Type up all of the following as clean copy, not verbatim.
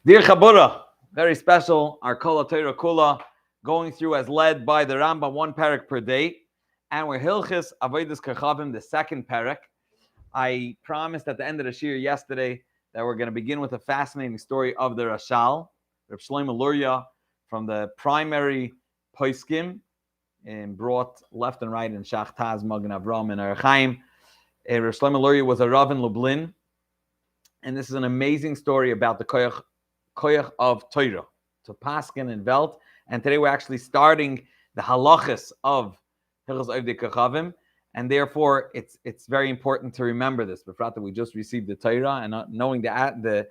Dear Chabura, very special. Our Kol Torah Kula going through as led by the Rambam, one Perek per day. And we're Hilchis Avodas Kochavin, the second Perek. I promised at the end of the Shir yesterday that we're going to begin with a fascinating story of the Rashal, Reb Shlomo Luria, from the primary Poiskim, and brought left and right in Shach Taz, Magen Avram, and Arachaim. Reb Shlomo Luria was a Rav in Lublin. And this is an amazing story about the Koyach of Torah, to Paskin and Velt. And today we're actually starting the halachas of Hilchos Ovdei Kochavim. And therefore, it's very important to remember this. Befrat that we just received the Torah, and knowing the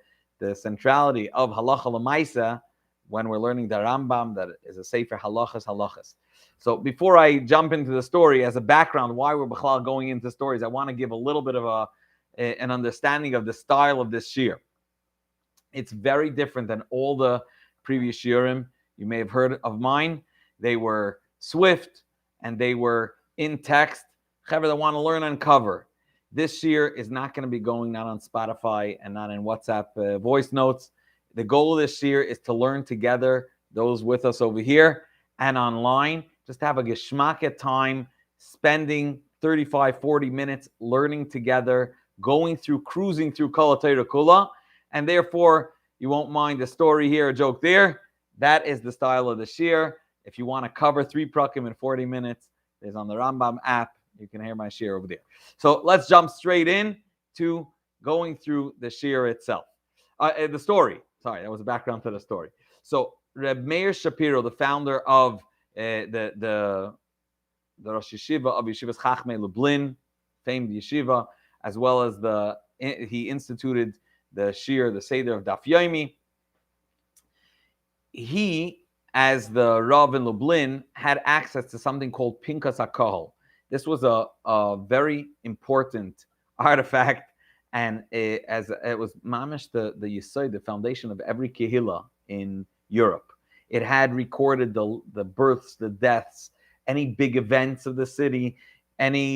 centrality of halacha l'maisa when we're learning the Rambam, that is a sefer halachas. So before I jump into the story, as a background, why we're b'chlal going into stories, I want to give a little bit of an understanding of the style of this shir. It's very different than all the previous shirim. You may have heard of mine. They were swift and they were in text. Chaver that want to learn on cover. This year is not going to be going not on Spotify and not in WhatsApp voice notes. The goal of this year is to learn together, those with us over here and online. Just have a geschmack time, spending 35, 40 minutes learning together, cruising through Kol Torah Kula, and therefore you won't mind a story here, a joke there. That is the style of the shir. If you want to cover 3 prakim in 40 minutes, there's on the Rambam app. You can hear my shir over there. So let's jump straight in to going through the shir itself. The story. Sorry, that was a background to the story. So Reb Meir Shapiro, the founder of the Rosh Yeshiva of Yeshivas Chachmei Lublin, famed yeshiva, as well as he instituted the shir, the Seder of Daf Yomi. He, as the Rav in Lublin, had access to something called Pinkas HaKohel. This was a very important artifact, and it was mamish the yesod, the foundation of every kehillah in Europe. It had recorded the births, the deaths, any big events of the city, any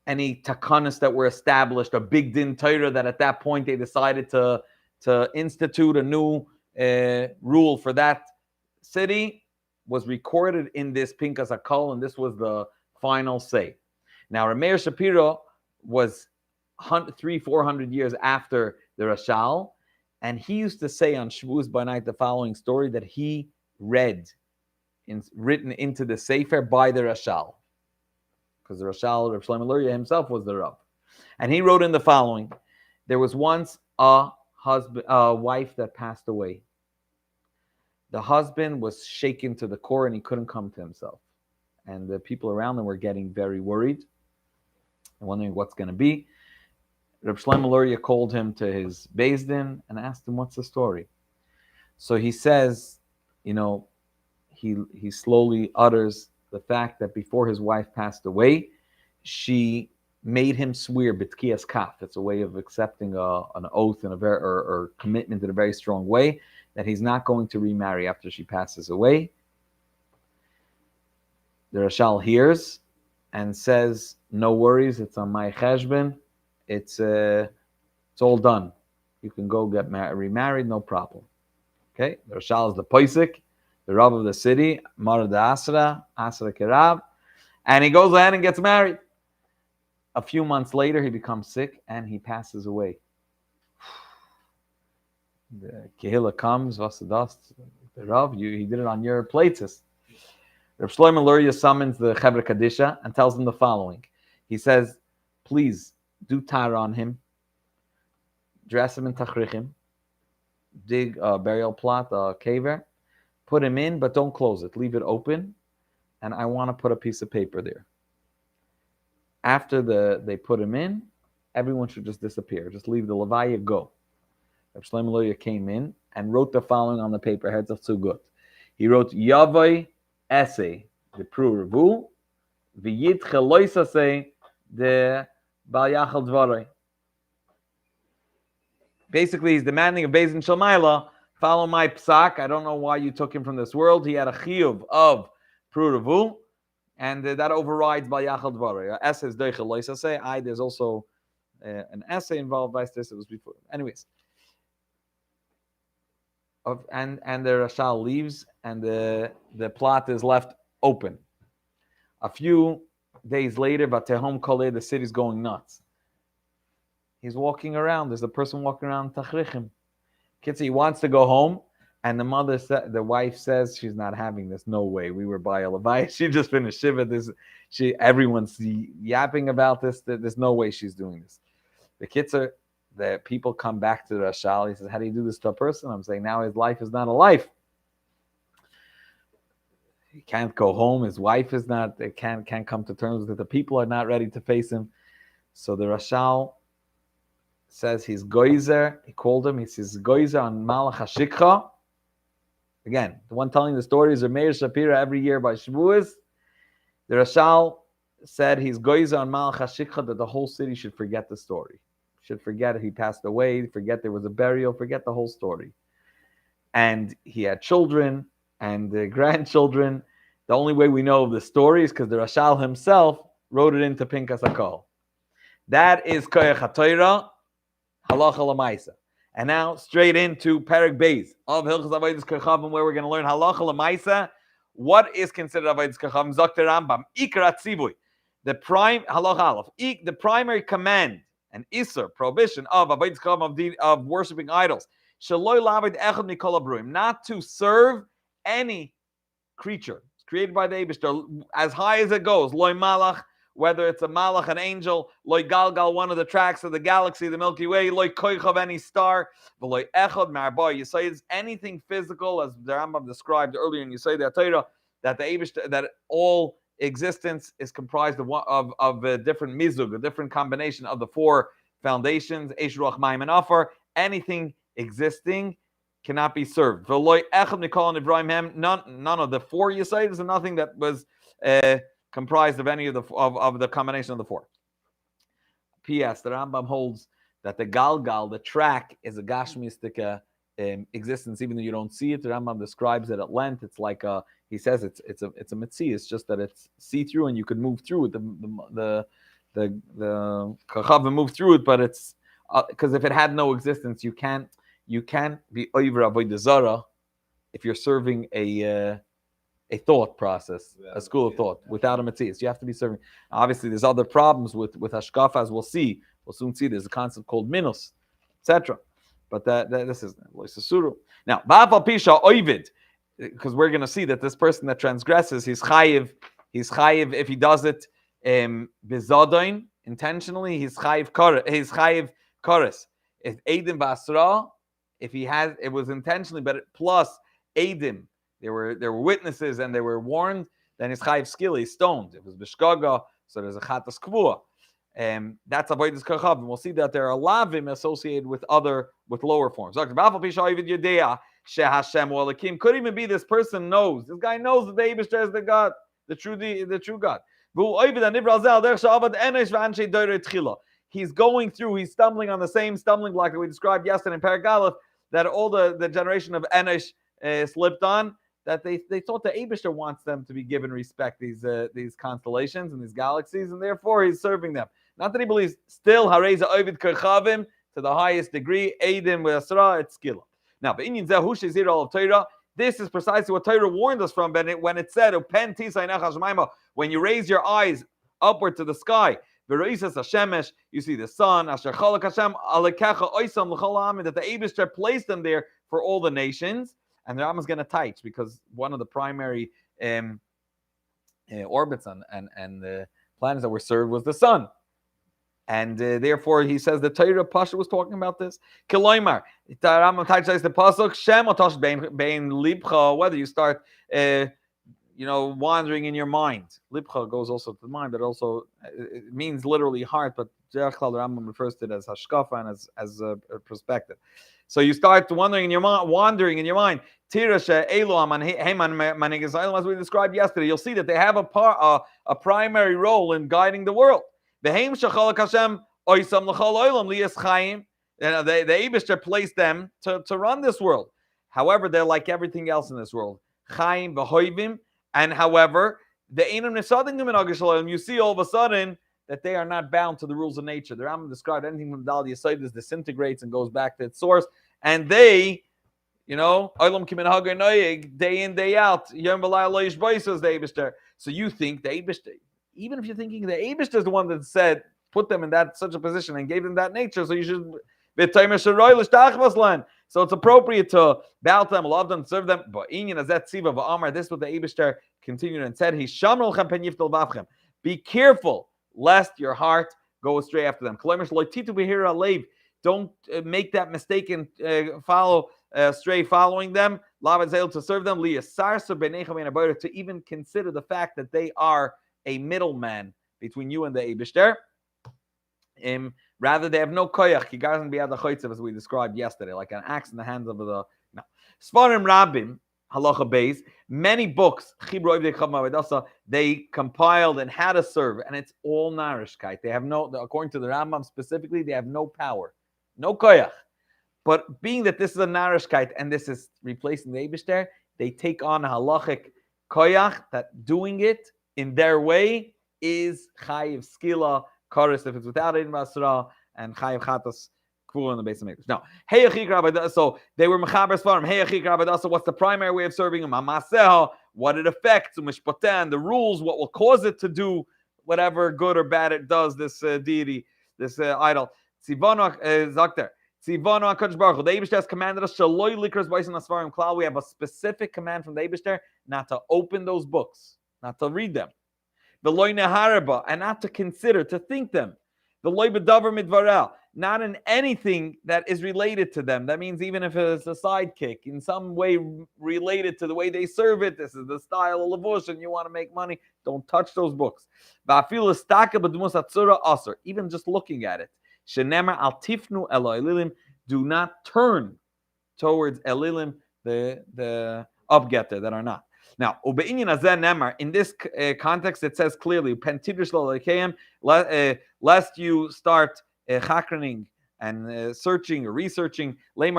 takanas that were established, a big din Torah that at that point they decided to institute a new rule for that city, was recorded in this Pinkas HaKol, and this was the final say. Now, Rameir Shapiro was 300-400 years after the Rashal, and he used to say on Shavuos by night the following story that he read, written into the Sefer by the Rashal, because the Rashal, Reb Shlomo Luria himself, was the Rav. And he wrote in the following: there was once a wife that passed away. The husband was shaken to the core and he couldn't come to himself. And the people around him were getting very worried and wondering what's going to be. Reb Shlomo Luria called him to his Beis Din and asked him, what's the story? So he says, he slowly utters the fact that before his wife passed away, she made him swear b'tkiyas kaf. It's a way of accepting an oath in or commitment in a very strong way, that he's not going to remarry after she passes away. The Rashal hears and says, no worries, it's on my cheshbon. It's all done. You can go get remarried, no problem. Okay, the Rashal is the Poisik, the Rav of the city, Mar de Asra Kerav, and he goes ahead and gets married. A few months later, he becomes sick and he passes away. The Kehillah comes, Vasadas, the Rav, he did it on your plates. Reb Shlomo Luria summons the Chevra Kadisha and tells them the following. He says, please do tar on him, dress him in tachrichim, dig a burial plot, a caver, put him in, but don't close it. Leave it open, and I want to put a piece of paper there. After they put him in, everyone should just disappear. Just leave the levaya, go. Reb Shlomo Luria came in and wrote the following on the paper, Heads of Tzugot. He wrote, Yavai essay, the Pru Revu, V'yit cheloisase, the Bal Yachal Dvarei. Basically, he's demanding of Beis Din Shalmaila, follow my psak. I don't know why you took him from this world. He had a chiyuv of Pru Revu, and that overrides Bal Yachal Dvarei. Essay is Deichel Loisase. There's also an essay involved by this. It was before. Anyways, and the Rashal leaves, and the plot is left open. A few days later, Vatehom Kole, the city's going nuts. He's walking around. There's a person walking around Tachrichim. Kitzi, he wants to go home, and the wife says she's not having this. No way. We were by a Levi. She just finished Shiva. Everyone's yapping about this. There's no way she's doing this. The Kitzer, the people come back to the Rashal. He says, how do you do this to a person? I'm saying now his life is not a life. He can't go home. His wife is not, they can't come to terms with it. The people are not ready to face him. So the Rashal says he's Goizer. He called him. He says Goizer on Malach HaShikha. Again, the one telling the story is Meir Shapira every year by Shavuos. The Rashal said he's Goizer on Malach HaShikha, that the whole city should forget the story. Should forget it. He passed away. Forget there was a burial. Forget the whole story. And he had children and grandchildren. The only way we know of the story is because the Rashal himself wrote it into Pinkas HaKol. That is Koyach HaTorah, Halacha L'maisa. And now straight into Perek Beis of Hilchos Avodas Kochavin, where we're going to learn Halacha L'maisa. What is considered Avodas Kochavin? Zokter Rambam, Ikar Tzivui. The Halacha Aleph, the primary command and Isser, prohibition of Avodas Kochavin, of worshiping idols. Shaloi Lavid Echad Mikol HaBruim, not to serve any creature created by the Eibishter, as high as it goes. Loi Malach, whether it's a Malach, an angel, Loi Galgal, one of the tracks of the galaxy, the Milky Way, Loi Koichav, any star, Loi Echad Marba. You say it's anything physical, as the Rambam described earlier, and you say that Torah, that the Eibishter, that all existence is comprised of a different mizug, a different combination of the four foundations, Eish, Ruach, Mayim, and Afar. Anything existing cannot be served. None of the four Yusewitz, and nothing that was comprised of any of the combination of the four. P.S. The Rambam holds that the Galgal, the track, is a Gashmistic existence, even though you don't see it. The Rambam describes it at length. It's like he says it's a mitzvah. It's just that it's see-through and you could move through it. The Kochavin move through it, but it's because if it had no existence, you can't be over avodah zara if you're serving a thought process, a school of thought, without a mitzvah. You have to be serving. Obviously, there's other problems with hashkafa, as we'll see. We'll soon see. There's a concept called minus, etc. But this is loisasuru. Now, ba'afal pisha oivid, because we're going to see that this person that transgresses, he's chayiv if he does it bizadain, intentionally. He's chayiv kares. If edim basra, if he has, it was intentionally, but plus edim, there were witnesses and they were warned, then his chayiv skili, he's stoned. It was bishkaga, so there's a chatas kvua. That's avodas kochavim. We'll see that there are lavim associated with lower forms. Could even be this person knows. This guy knows that the Eibishter is the God, the true God. He's going through. He's stumbling on the same stumbling block that we described yesterday in Perek Aleph, that all the generation of Enosh slipped on. That they thought the Eibishter wants them to be given respect, these constellations and these galaxies, and therefore he's serving them. Not that he believes still Hareza Ovid Kochavim to the highest degree, Eidim V'Asra, it's Skila. Now, this is precisely what Torah warned us from when it said, when you raise your eyes upward to the sky, you see the sun, that the Eibishter placed them there for all the nations. And the Rambam is going to touch, because one of the primary orbits and the planets that were served was the sun. And therefore, he says the Torah Pasha was talking about this. Kiloimar, the Rambam says the pasuk Shem otosh bein libcha. Whether you start, wandering in your mind. Libcha goes also to the mind, but also it means literally heart. But the Rambam refers to it as hashkafa and as a perspective. So you start wandering in your mind. Tirashe Elohim and Heman, as we described yesterday, you'll see that they have a primary role in guiding the world. The Eibishter placed them to run this world. However, they're like everything else in this world. Chaim v'hoivim, and however, the Einam Nesadim you see all of a sudden that they are not bound to the rules of nature. The Rambam described anything from Dal Yisayis disintegrates and goes back to its source, and they You know, Olam kimin hagar noyeg, day in, day out. Yom v'layel lo yishboisos the Eibishter. So you think the Eibishter, even if you're thinking the Eibishter is the one that said, put them in that such a position and gave them that nature, so you should. So it's appropriate to bow to them, love them, serve them. But this is what the Eibishter continued and said. Be careful lest your heart go astray after them. Don't make that mistake and follow stray following them. To serve them. To even consider the fact that they are a middleman between you and the Eibishter. Rather, they have no koyach. You guys can be at the chaytzev as we described yesterday, like an axe in the hands of the. No. Svarim Rabbim, halacha beis, many books, they compiled and how to serve, and it's all narishkeit. They have no, according to the Rambam specifically, they have no power, no koyach. But being that this is a narishkeit and this is replacing the Eibishter, they take on a halachic koyach that doing it in their way is chayiv skila. Chorus if it's without Ein Basra, and Chayiv Chatas Kvul in the base of Mikdash. Now, Hey Achik Rabbi, so they were Mechaber Svarim. Hey Achik Rabbi, so what's the primary way of serving him? Amaseha, what it affects, Mishpotan, the rules, what will cause it to do whatever good or bad it does, this deity, this idol. Tzivano Zakter. Tzivano HaKadosh Baruch Hu. The Eibishter has commanded us, Shaloi Likras Baisin Asfarim Klal. We have a specific command from the Eibishter not to open those books, not to read them. The loy neharaba, and not to consider, to think them. The loy bedavar midvarel, not in anything that is related to them. That means even if it's a sidekick, in some way related to the way they serve it, this is the style of levush, and you want to make money, don't touch those books. Even just looking at it. Shenemar al tifnu el elilim, do not turn towards elilim, the upgetter that are not. Now, in this context, it says clearly, lest you start chakraning and searching or researching. How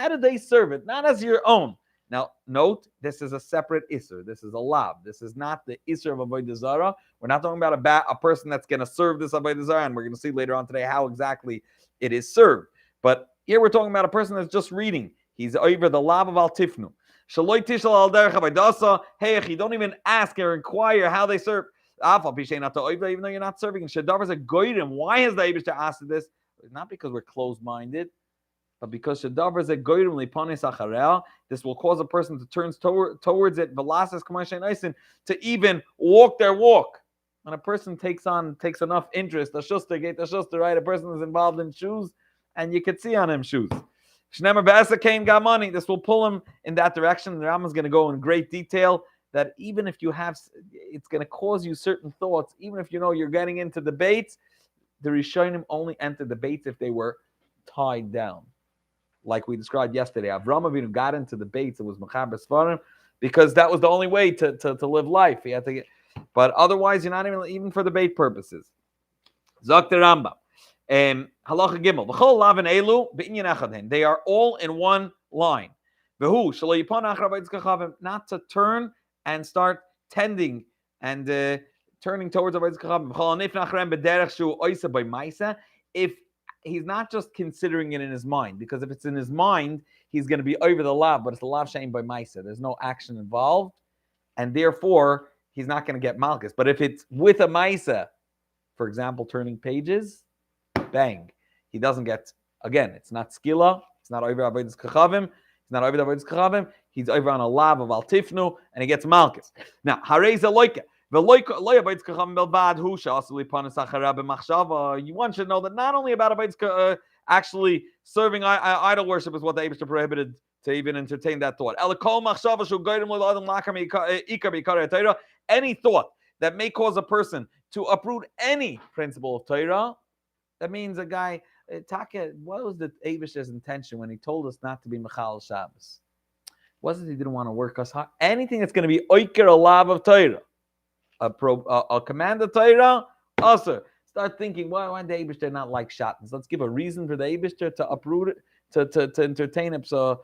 did they serve it? Not as your own. Now, note, this is a separate isser. This is a lav. This is not the isser of avodah zarah. We're not talking about a person that's going to serve this avodah zarah, and we're going to see later on today how exactly it is served. But here we're talking about a person that's just reading. He's over the lav of al tifnu. Shaloi tishal al derech avodah. Hey, you don't even ask or inquire how they serve. Even though you're not serving. Shadavar a goyim. Why has the Eibishter asked this? Not because we're closed-minded, but because Shadavar is a goyim lipanis acharel. This will cause a person to turn towards it. Velasas k'mashen to even walk their walk. When a person takes enough interest, the shuster, right? A person is involved in shoes, and you could see on him shoes. Shnemer Be'esa Kain got money. This will pull him in that direction. The Rambam is going to go in great detail that even if you have, it's going to cause you certain thoughts. Even if you know you're getting into debates, the Rishonim only entered debates if they were tied down. Like we described yesterday, Avram Avinu got into debates. It was Mechaber Svarim because that was the only way to live life. He had to get, but otherwise, you're not even for debate purposes. Zok the Rambam. Halacha Gimel. V'chol lav and elu b'inyan echadin. They are all in one line. V'hu shelo yipon achar avodas kochavim. Not to turn and start tending and turning towards avodas kochavim. V'chol nifna acharem b'derech shu oisa by ma'isa. If he's not just considering it in his mind, because if it's in his mind, he's going to be over the lav, but it's the lav shein by ma'isa. There's no action involved, and therefore he's not going to get malchus. But if it's with a ma'isa, for example, turning pages, bang, he doesn't get, again, it's not skila, it's not over avodas kochavim, he's over on a lav of al tifnu, and he gets malchus. Now, harei zeloike, one should know that not only about avodas actually serving idol worship is what the Eibishter prohibited to even entertain that thought. Any thought that may cause a person to uproot any principle of Torah. That means a guy, Taka, what was the Eibishter's intention when he told us not to be Mechal Shabbos? Wasn't he didn't want to work us hard? Anything that's going to be Oiker a lav of Torah, a command of Torah, also start thinking, why the Eibishter not like Shatnez? Let's give a reason for the Eibishter to uproot it, to entertain it. So,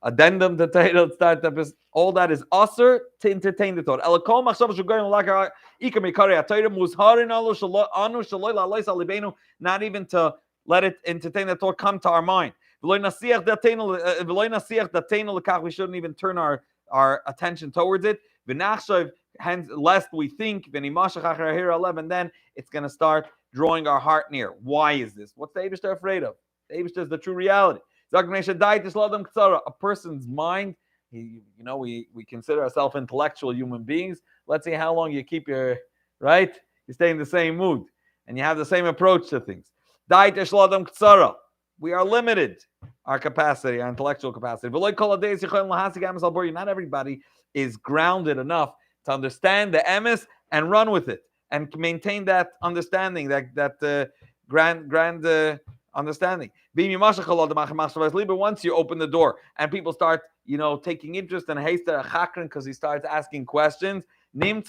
addendum to Torah, start up all that is usher to entertain the thought. Not even to let it entertain the thought come to our mind. We shouldn't even turn our attention towards it. Hence, lest we think, and then it's going to start drawing our heart near. Why is this? What's the Eibishter afraid of? The Eibishter is the true reality. A person's mind, we consider ourselves intellectual human beings. Let's see how long you keep you stay in the same mood and you have the same approach to things. We are limited, our capacity, our intellectual capacity. Not everybody is grounded enough to understand the emes and run with it and maintain that understanding, that grand understanding. But once you open the door and people start, taking interest in Heister because he starts asking questions, this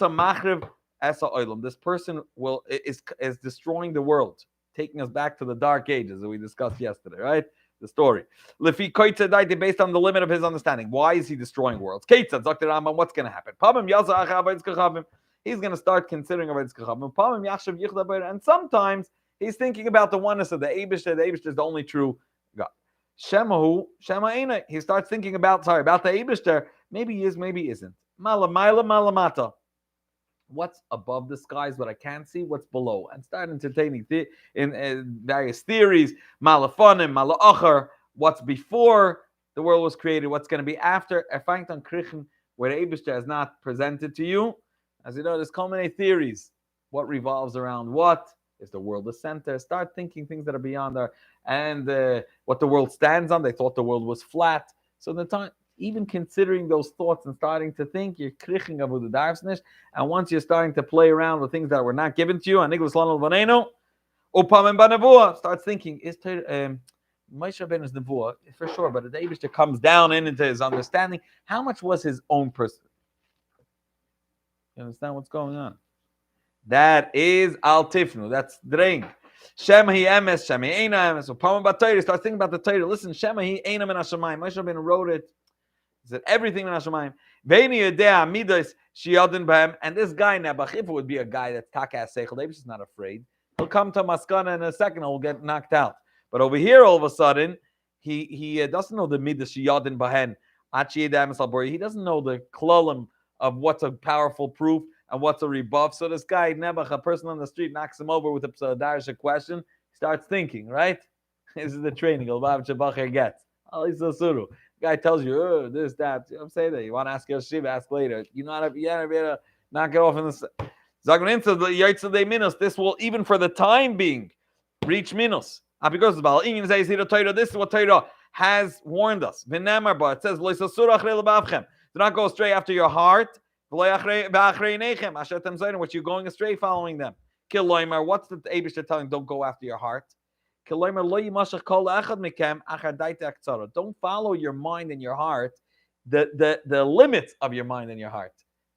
person is destroying the world, taking us back to the dark ages that we discussed yesterday, right? The story. Based on the limit of his understanding. Why is he destroying worlds? What's going to happen? He's going to start considering Avodas Kochavim. And sometimes he's thinking about the oneness of the Eibishter. The Eibishter is the only true God. Shema. He starts thinking about the Eibishter. Maybe he is, maybe he isn't. Malamata. What's above the sky is what I can't see. What's below? And start entertaining in various theories. Malafonim, malachar. What's before the world was created? What's going to be after? Erfangtan krichen, where the Eibishter is not presented to you. As you know, there's so many theories. What revolves around what? Is the world the center? Start thinking things that are beyond there. And what the world stands on. They thought the world was flat. So the time, even considering those thoughts and starting to think, you're kriching of the darfsnish. And once you're starting to play around with things that were not given to you, and Niglas Lanal Vaneno, Upam Banavua starts thinking, is Moshe Rabbeinu's Nevuah for sure, but the Eibishter comes down into his understanding. How much was his own person? You understand what's going on? That is Al Tifnu. That's Dreng. Shema hi emes, Shema eina emes. Upam Batayr starts thinking about the Torah. Listen, Shema hi eina min Hashemayim. Moshe Rabbeinu wrote it. He said everything in Hashemayim. Veini yedea midas sheyadin b'hem. And this guy Nebuchadnezzar would be a guy that's takas seichel. David's just not afraid. He'll come to Maskana in a second. He'll get knocked out. But over here, all of a sudden, he doesn't know the midas sheyadin b'hem. Achi yedea emes al bori. He doesn't know the klolim of what's a powerful proof and what's a rebuff. So this guy Nebuch, a person on the street, knocks him over with a pseudarish question. He starts thinking, right? This is the training Elbav Shabacher gets. Alisa Suru. Guy tells you, this, that. I'm saying that. You want to ask your Shiva, ask later. You know how to knock it off in the this will, even for the time being, reach minus. Because this is what Torah has warned us. It says, do not go astray after your heart. What you're going astray following them. What's the Eibishter telling? Don't go after your heart. Don't follow your mind and your heart, the limits of your mind and your heart,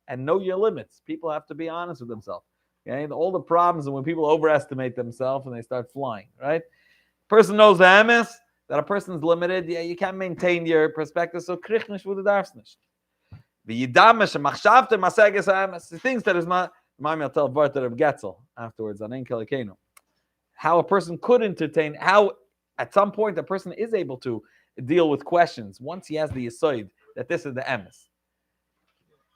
and know your limits. People have to be honest with themselves. Okay, all the problems and when people overestimate themselves and they start flying. Right, person knows the emes that a person's limited. Yeah, you can't maintain your perspective. So krichnish with the darfsnish. The things that is not. I'll tell Vartar of Getzel afterwards on Enkel Akenu. How a person could entertain, how at some point a person is able to deal with questions once he has the yisoid that this is the emes.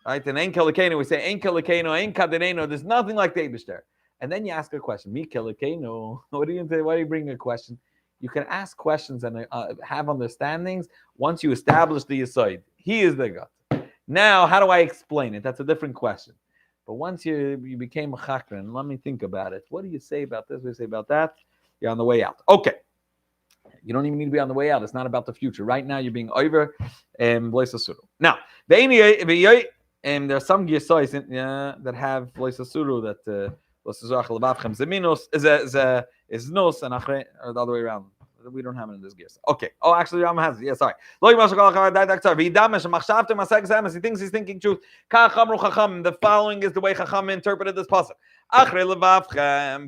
Right? In Enkel Akenu, we say Enkel Akenu, Ein Kadenenu. There's nothing like the Eibishter. And then you ask a question. Mikel Akenu. What do you say? Why do you bring a question? You can ask questions and have understandings once you establish the yisoid. He is the God. Now, how do I explain it? That's a different question. But once you became a chakran, let me think about it. What do you say about this? What do you say about that? You're on the way out. Okay. You don't even need to be on the way out. It's not about the future. Right now, you're being over. Now, there's some gisois that have loisasuru that is nos and or the other way around. We don't have it in this gear. Okay. Oh, actually, Rama has it. Yeah, sorry. He thinks he's thinking truth. The following is the way Chacham interpreted this pasuk.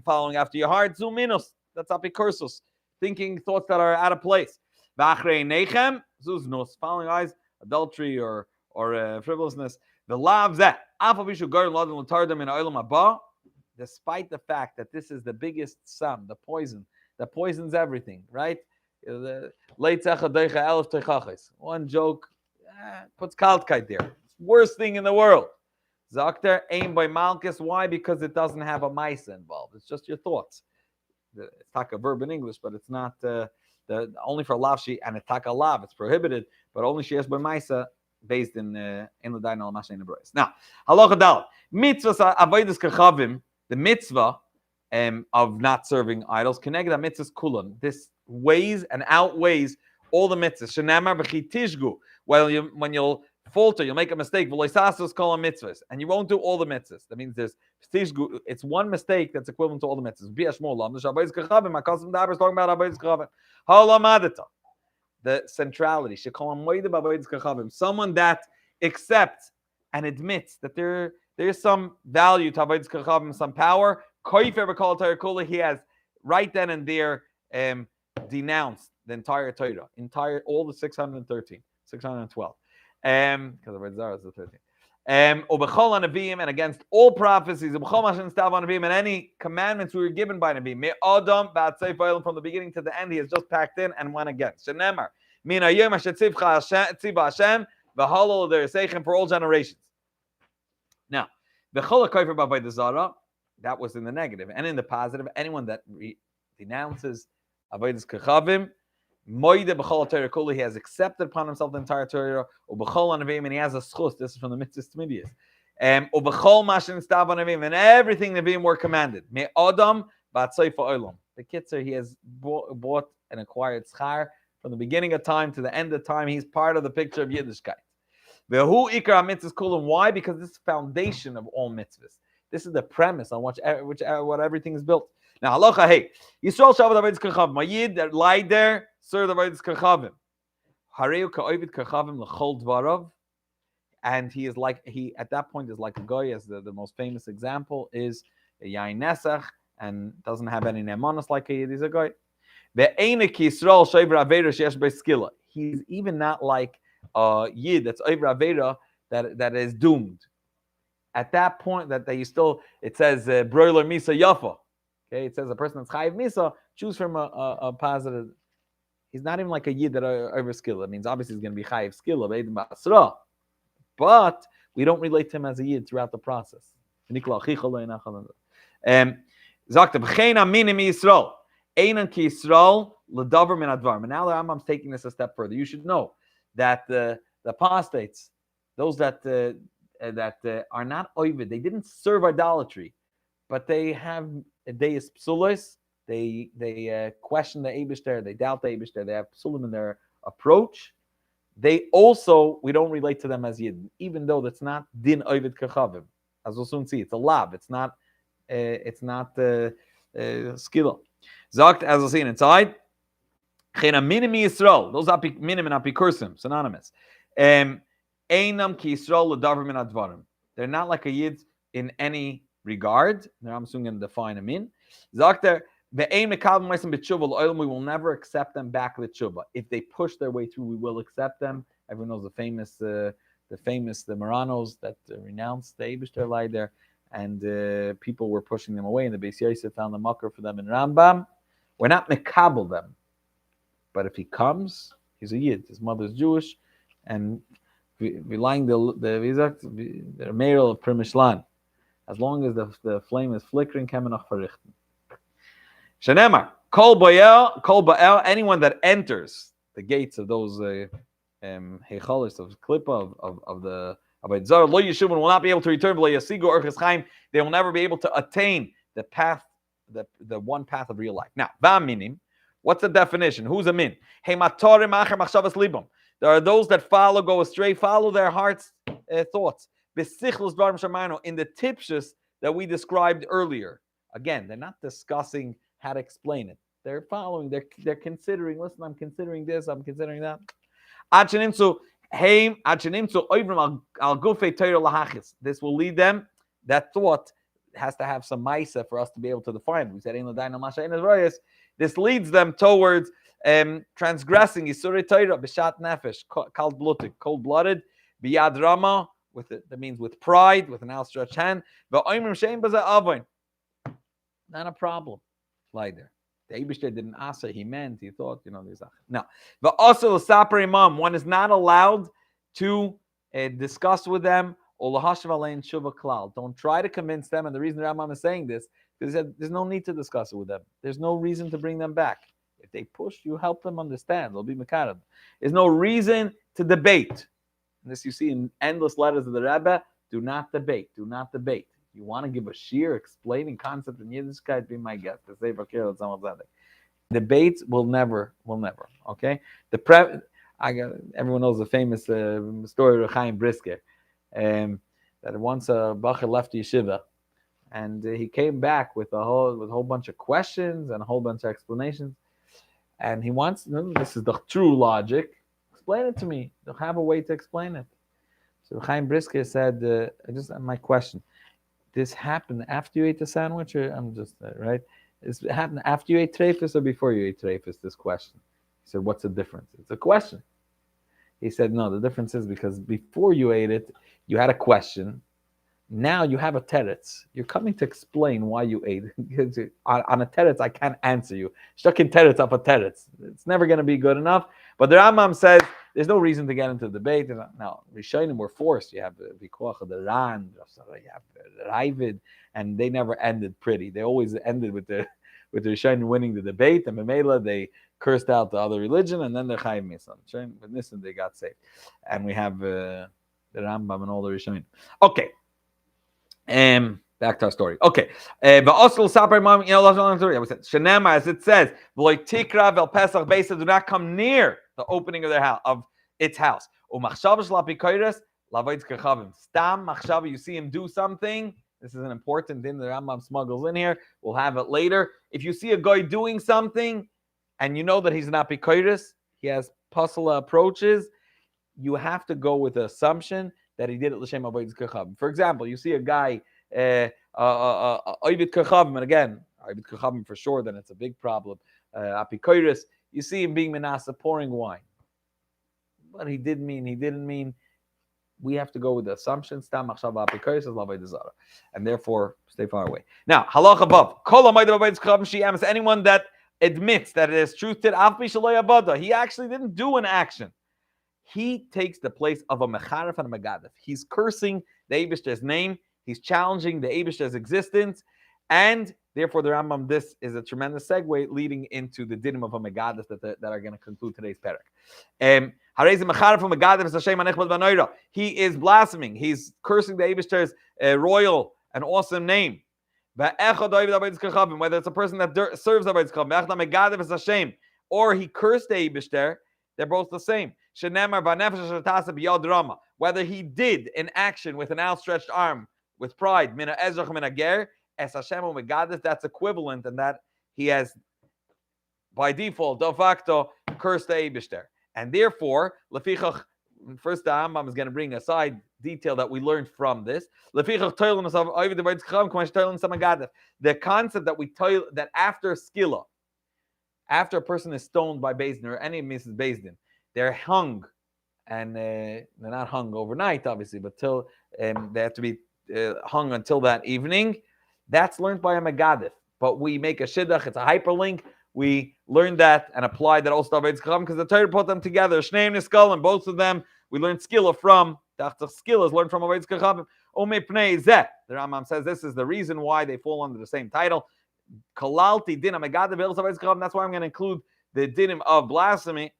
Following after your heart, zuminus. That's apicursus. Thinking thoughts that are out of place. Following eyes, adultery or frivolousness. The lavs that. Despite the fact that this is the biggest sum, the poison that poisons everything, right? One joke puts kaltkeit there. Worst thing in the world. Zakter aim by Malchus. Why? Because it doesn't have a Maisa involved. It's just your thoughts. It's like a verb in English, but it's not only for lavshi and it's taka lav. It's prohibited, but only she has by Maisa based in the Dain al Masha in the Bryce. Now, halacha dal mitzvah avodas kochavim, the mitzvah of not serving idols. Keneged mitzvahs kulan. This weighs and outweighs all the mitzvahs. Shenamar b'chitishgu. When you'll falter, you'll make a mistake. Mitzvahs, and you won't do all the mitzvahs. That means it's one mistake that's equivalent to all the mitzvahs. The centrality. Someone that accepts and admits that there's some value to Avodas Kochavim, some power. He has right then and there denounced the entire Torah, all the 613, 612. Because Avodah Zarah is the 13th. And against all prophecies, and any commandments we were given by Nabi. From the beginning to the end, he has just packed in and went against. For all generations. Now, that was in the negative. And in the positive, anyone that denounces Avodas Kochavim, he has accepted upon himself the entire Torah, and he has a schus. This is from the mitzvahs tmidius. And everything Nevi'im were commanded. The Kitzer, he has bought and acquired schar from the beginning of time to the end of time. He's part of the picture of Yiddishkeit. Why? Because this is the foundation of all mitzvahs. This is the premise on which what everything is built. Now, halacha, hey, Yisrael Shabbat Avodas Kochavim. My Yid that lied there, served Avodas Kochavim. Hareu ka'ovid Kochavim l'chol dvarav. And he at that point is like a guy, as the most famous example is a Yain Nesach, and doesn't have any nemanos like a Yid. He's a guy. Ve'enik Yisrael Shaver Avera sheyesh b'skila. He's even not like a Yid that's over Avera that is doomed. At that point, it says broiler misa yafa. Okay, it says a person that's chayiv misa, choose from a positive. He's not even like a yid that over skill. It means obviously he's going to be chayiv skill, but we don't relate to him as a yid throughout the process. Now the Rambam's taking this a step further. You should know that the apostates, those that are not oivid, they didn't serve idolatry, but they have deis psulos. They question the Eibishter, they doubt the Eibishter, they have psulim in their approach. We don't relate to them as yid, even though that's not din oivid kochavim. As we'll soon see, it's a lab. It's not skilla. Zakt, as we'll see inside. Chena minim Yisrael. Those minim and apikursim, synonymous. Einam ki Yisrael l'davar min advarim. They're not like a yid in any regard. Now I'm soon going to define them in. Zakter, we will never accept them back with tshuva. If they push their way through, we will accept them. Everyone knows the Moranos that renounced the Eibishter lie there, and people were pushing them away. And the Beis Yosef found the mucker for them in Rambam. We're not mekabel them, but if he comes, he's a yid. His mother's Jewish, and we lying the Meirel of Primishlan. As long as the flame is flickering, kemenach verrichten. Shenemar, kol ba'el, anyone that enters the gates of those heichalos of klippa of the Avodah Zarah, lo yeshuvun, will not be able to return. Lo yasigu orchos chaim, they will never be able to attain the path, the one path of real life. Now, va'minim, what's the definition? Who's a min? Hematorim acher machshavas libam. There are those that go astray, follow their heart's thoughts. Besichlus dvarim shamaynu, in the tipshus that we described earlier. Again, they're not discussing how to explain it. They're following. They're considering. Listen, I'm considering this. I'm considering that. This will lead them. That thought has to have some maisa for us to be able to define it. We said this leads them towards transgressing Yisurei Torah b'shat nefesh, cold-blooded, biyad rama, that means with pride, with an outstretched hand. Not a problem. Lie there. The Eibishter didn't asa, he meant, he thought, these are. No. But also, Sapar one is not allowed to discuss with them. Don't try to convince them. And the reason the Rambam is saying this, because he said there's no need to discuss it with them. There's no reason to bring them back. If they push, you help them understand. They'll be mekaram. There's no reason to debate. And this you see in endless letters of the Rebbe. Do not debate. Do not debate. You want to give a sheer explaining concept in Yiddishkeit, be my guest. The Sefer Kiril Tzamach. Debates will never. Okay. Everyone knows the famous story of Chaim Brisker, that once a bacher left yeshiva, and he came back with a whole bunch of questions and a whole bunch of explanations, and he wants this is the true logic. Explain it to me. They'll have a way to explain it. So Chaim Brisker said, my question. This happened after you ate the sandwich, or I'm just right? This happened after you ate treifus or before you ate treifus? This question. He said, "What's the difference?" It's a question. He said, "No, the difference is because before you ate it, you had a question. Now you have a teretz. You're coming to explain why you ate it. On a teretz, I can't answer you. Stuck in teretz up a teretz. It's never going to be good enough." But the Rambam says there's no reason to get into debate. Now, Rishonim were forced. You have the Vikuach of the Ran, you have the Ravid, and they never ended pretty. They always ended with the Rishonim winning the debate. And Memela, they cursed out the other religion, and then the Chaim Misan. But listen, they got saved. And we have the Rambam and all the Rishonim. Okay. Back to our story. Okay. But also, we said, Shenema, as it says, Tikra vel Pesach Beisa, do not come near the opening of their house, of its house. Stam machshava, you see him do something. This is an important thing that Rambam smuggles in here. We'll have it later. If you see a guy doing something, and you know that he's not bikoiris, he has pasala approaches, you have to go with the assumption that he did it l'shem avodas kochavim. For example, you see a guy oivit kochavim, and again, oivit kochavim for sure, then it's a big problem. Apikoiris, you see him being menasa, pouring wine. But he didn't mean. We have to go with the assumption, stam machshava apikoiris is lavay zara, and therefore stay far away. Now, halach above, kol ha'maydav avodas kochavim she'emes, anyone that admits that it is truth to af mishaloi avada, he actually didn't do an action. He takes the place of a mecharef and a megadef. He's cursing the Eibishter's name. He's challenging the Eibishter's existence. And therefore, the Rambam, this is a tremendous segue leading into the dinim of a megadef that are going to conclude today's Perek. He is blaspheming. He's cursing the Eibishter's royal and awesome name. Whether it's a person that serves Avodas Kochavim, or he cursed the Eibishter, they're both the same. Whether he did an action with an outstretched arm, with pride, that's equivalent, and that he has, by default, de facto, cursed the Eibishter. And therefore, first the Rambam is going to bring a side detail that we learned from this. The concept that after skilla, after a person is stoned by Beis Din or any Mrs. Beis Din, they're hung, and they're not hung overnight, obviously, but till they have to be hung until that evening. That's learned by a Megadif. But we make a shidduch, it's a hyperlink. We learned that and applied that also to Avodas Kochavim because the Torah put them together. Shneim Niskal, and both of them we learned skilla from. Skilla is learned from Avodas Kochavim. Omei Pnei Zeh. The Rambam says this is the reason why they fall under the same title. Kalalti Din Megadif Avodas Kochavim. That's why I'm going to include the dinim of blasphemy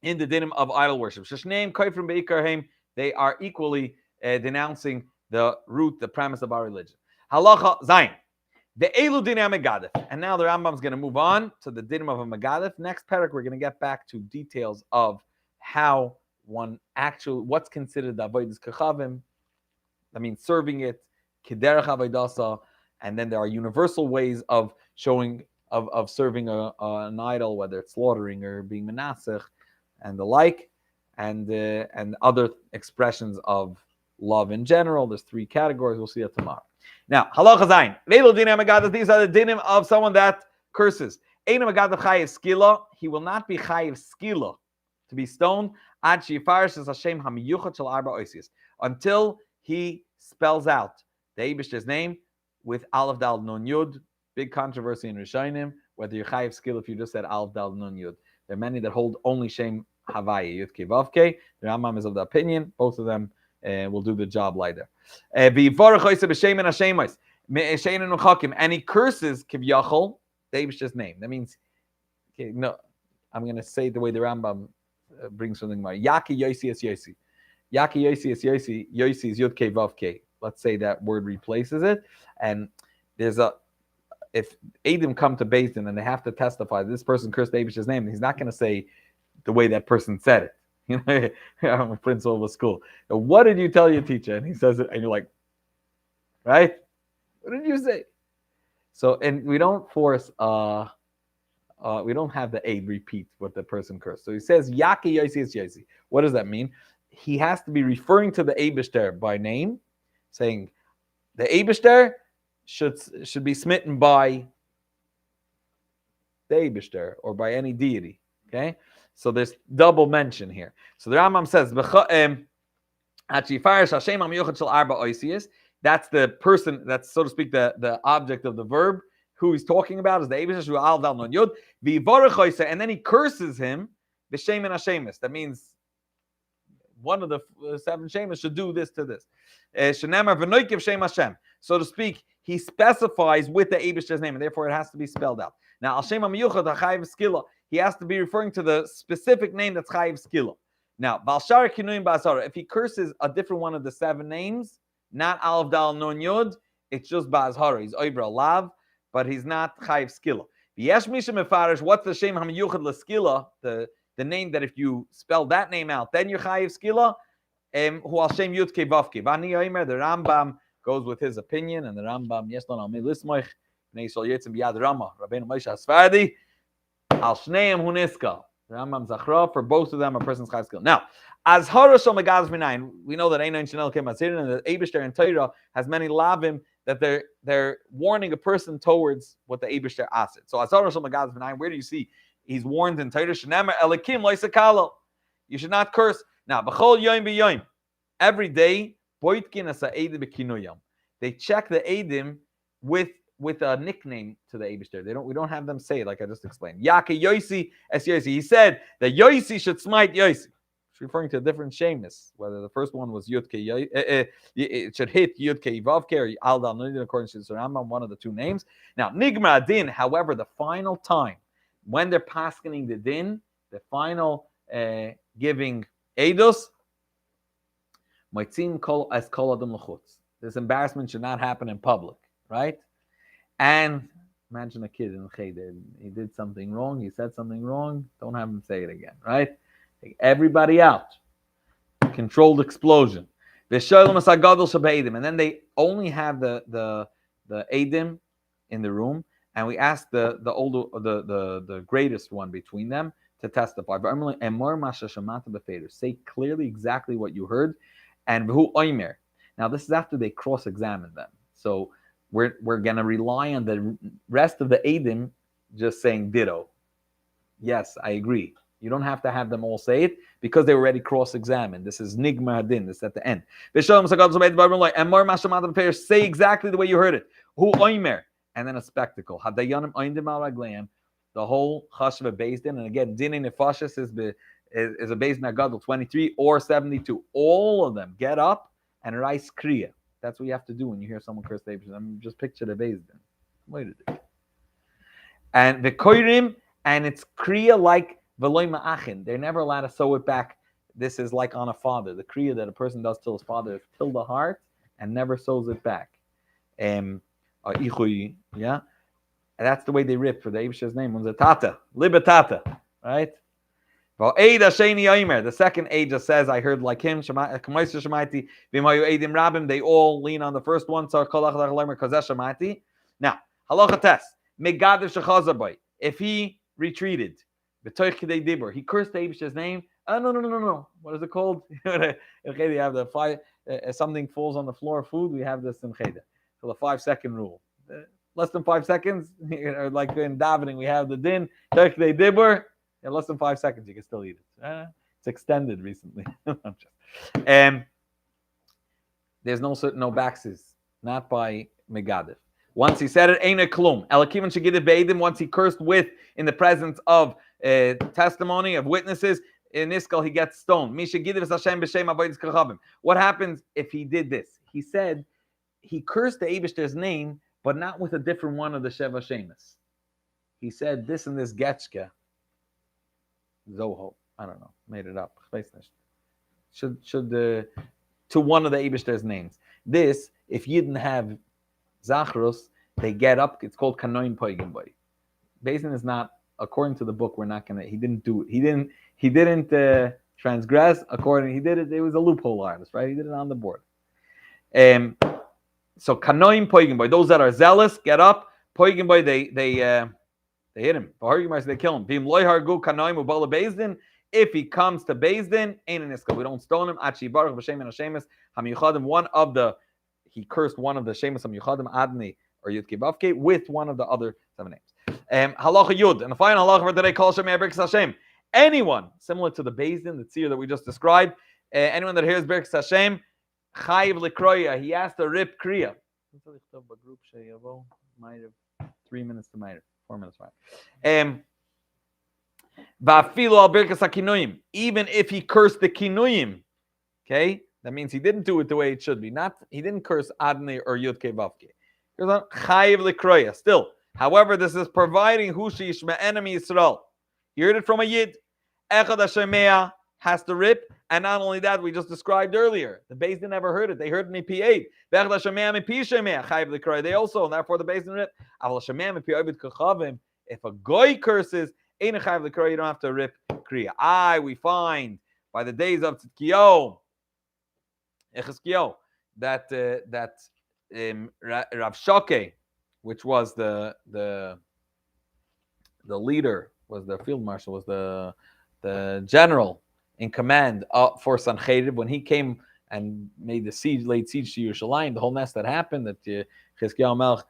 in the dinim of idol worship. Shneim Kofrim Beikarheim. They are equally denouncing the root, the premise of our religion. Halacha Zayin. The Elu Dinim Megadif. And now the Rambam is going to move on to the dinim of a Megadif. Next Perek, we're going to get back to details of how what's considered the Avodas Kochavim. I mean, serving it, Kederach Avodasa, and then there are universal ways of showing, of serving an idol, whether it's slaughtering or being menasech, and the like, and other expressions of love in general. There's 3 categories. We'll see it tomorrow. Now, halacha zayin. These are the dinim of someone that curses. He will not be chayiv skila to be stoned until he spells out the Eibishter's name with Aleph Dal Nun Yud. Big controversy in Rishonim. whether you're chayiv skill if you just said alf dal nun yud. There are many that hold only shem havaya yud ke vav ke. The Rambam is of the opinion both of them will do the job later. And he curses kivyachol the Eibishter's name. That means, okay, no, I'm going to say it the way the Rambam brings something more. Yaki yosi es yosi. Yaki yosi es yosi. Yosi is yud ke vav ke. Let's say that word replaces it, and there's if Adam come to Beis Din and they have to testify this person cursed Eibishter's name, he's not going to say the way that person said it. You know, I'm a principal of a school. What did you tell your teacher? And he says it, and you're like, right? What did you say? So, and we don't force, we don't have the aid repeat what the person cursed. So he says, Yaki Yosi is Yosi. What does that mean? He has to be referring to the Eibishter by name, saying, the Eibishter should be smitten by the Eibishter or by any deity. Okay? So there's double mention here. So the Rambam says, that's the person, that's so to speak the object of the verb. Who he's talking about is the Eibishter, and then he curses him, the Shem and Hashemis. That means one of the 7 Shemis should do this to this. So to speak, he specifies with the Eibishter's name, and therefore it has to be spelled out. Now, Al Shem HaMiyuchad HaChayiv Skila, he has to be referring to the specific name that's Chayiv Skila. Now, Balshar Kinuyim Ba'asara, if he curses a different one of the 7 names, not Alf Dal Nun Yud, it's just Ba'azhara. He's Oibra Lav, but he's not Chayiv Skila. V'yesh Misha Mefarish, what's the Shem HaMiyuchad LaSkila, the name that if you spell that name out, then you're Chayiv Skila, Hu Al Shem Yud Ke Vav Ke. Vani Yomer, the Rambam goes with his opinion, and the Rambam, Yeslan Al Milismoich, Bnei Yisrael Yetzim B'Yad Rama, Rabbeinu Moshe Asfardi, Al Shneim Hu Niskal. The Rambam Zachra, for both of them, a person's Chayiv Skila. Now, as Harash Megaz Minayin, we know that Einon Chanel Kem Asirin, and the Eibishter and Torah has many lavim that they're warning a person towards what the Eibishter asked. So as Harash Megaz Minayin, where do you see he's warned in Torah? Shenemer Elikim Loisakalo. You should not curse. Now, B'chol Yoim B'Yoim, every day, Boitkin Asa Eidim B'Kinuyam. They check the Eidim with a nickname to the Eibishter. We don't have them say it like I just explained. Yaki Yosi es Yosi. He said that Yosi should smite Yosi. It's referring to a different shamus. Whether the first one was Yudke, it should hit Yudke Vavke or Al Dal Nudin according to the Rambam, one of the 2 names. Now, Nigma Din, however, the final time when they're paskening the din, the final giving Eidos, Maitzim kol as kol adam l'chutz. This embarrassment should not happen in public, right? And imagine a kid in Cheder. He did something wrong. He said something wrong. Don't have him say it again, right? Take everybody out. Controlled explosion. And then they only have the Eidim in the room, and we ask the older the greatest one between them to testify. Say clearly exactly what you heard. And now this is after they cross-examine them. So we're going to rely on the rest of the Eidim just saying ditto. Yes, I agree. You don't have to have them all say it because they already cross-examined. This is Nigma Hadin. This is at the end. Say exactly the way you heard it. And then a spectacle. The whole Chashva Beis Din, and again, Dinin Nefashis is a Beis Din Agadol 23 or 72. All of them get up and rise Kriya. That's what you have to do when you hear someone curse the Eibishter. I mean, just picture the Beis Din. Wait a minute. And the Koirim, and it's Kriya like Veloy Ma'achin. They're never allowed to sew it back. This is like on a father. The Kriya that a person does till his father is till the heart and never sews it back. Yeah? And that's the way they rip for the Eibishter's name. One's a Tata. Libatata. Right? The second aid just says, I heard like him. They all lean on the first one. Now, halacha test. If he retreated, he cursed the Eibishter's name. No. What is it called? You have the 5. Something falls on the floor of food. We have this in Cheder. So the 5-second rule. Less than 5 seconds, like in davening, we have the din. Turkey dibur. In less than 5 seconds, you can still eat it. It's extended recently. There's no backses, not by Megadif. Once he said it, ain't a klum. Elakivan should get it beidim. Once he cursed with in the presence of testimony of witnesses, in Iskal he gets stoned. What happens if he did this? He said he cursed the Eibishter's name, but not with a different one of the Sheva Shemas. He said this and this Getchke. Zoho. I don't know. Made it up. Should to one of the Eibishter's names. This, if you didn't have Zachrus, they get up. It's called Kanoin Poigin Boy. Basin is not, according to the book, we're not gonna. He didn't do it. He didn't transgress. According, he did it. It was a loophole artist, right? He did it on the board. So Kanoim Poigin Boy. Those that are zealous get up. Poigin Boy, they hit him. They kill him. Bim loy hargu Kanoim ubala Bezdin. If he comes to Bezdin, ain't an iska. We don't stone him. Achi baruch b'shem and hashemis hamiyuchadim. He cursed one of the shemis hamiyuchadim adni or yud kibavke with one of the other 7 names. Halacha Yud, and the final halacha for today, Kol Shemei Birkas Hashem. Anyone similar to the Bezdin, the tzir that we just described, anyone that hears Birkas Hashem, chayiv likroya, he has to rip kriya. 3 minutes to Meir, 4 minutes to Meir. Va'afilu al Birkas HaKinuyim, even if he cursed the Kinuyim, okay, that means he didn't do it the way it should be. He didn't curse Adnei or Yud Kei Vav Kei. He was on chayiv likroya. Still. However, this is providing Hushi Yishma enemy Yisrael. You heard it from a Yid. Echad Hashemea has to rip, and not only that, we just described earlier. The Beis Din never heard it. They heard it in P8. Echad Hashemea Mipi Shemea Chayiv L'Kroi. They also, and therefore the Beis Din rip. Aval Hashemea Mipi Ovid Kochavin. If a goy curses, ain't a Chayiv L'Kroi. You don't have to rip kriya. We find by the days of Tzidkiyahu, that Rav Shokeh, which was the leader, was the field marshal, was the general in command for Sancheriv, when he came and made the siege, laid siege to Yerushalayim, the whole mess that happened, that Chizkiyahu Melech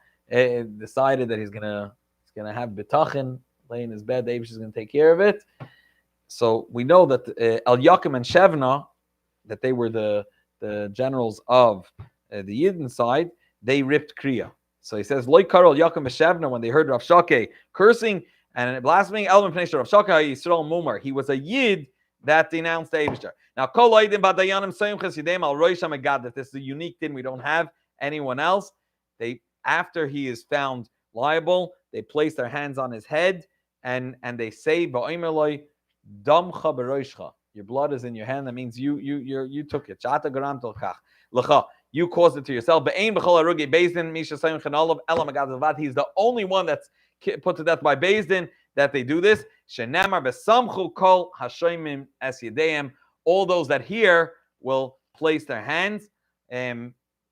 decided that he's gonna have bitachon, lay in his bed, the Eibush is gonna take care of it. So we know that El Yakim and Shevna, that they were the generals of the Yidden side, they ripped kriya. So he says, "Loy Karol Yakim Shevna," when they heard Rav Shokeh cursing and blaspheming, Elvin Pnei Rav Shokeh Yisrael Mumar. He was a Yid that denounced the Eibishter. Now, Kol Oidim Badayanim Soyim Chesidem Al Roisham Agad. That this is a unique thing. We don't have anyone else. After he is found liable, they place their hands on his head and they say, "Ba'oimerloi Damcha Beroishcha." Your blood is in your hand. That means you took it. Shata Garam Tolchach L'cha. You caused it to yourself. He's the only one that's put to death by Beis Din that they do this. All those that hear will place their hands.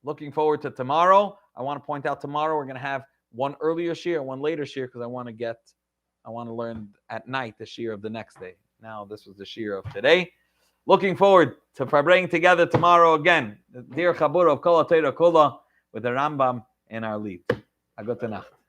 Looking forward to tomorrow. I want to point out tomorrow we're going to have one earlier shir and one later shir because I want to learn at night the shir of the next day. Now this was the shir of today. Looking forward to bringing together tomorrow again, the dear Chabura of Kol HaTorah Kula with the Rambam in our lead. A good Nacht.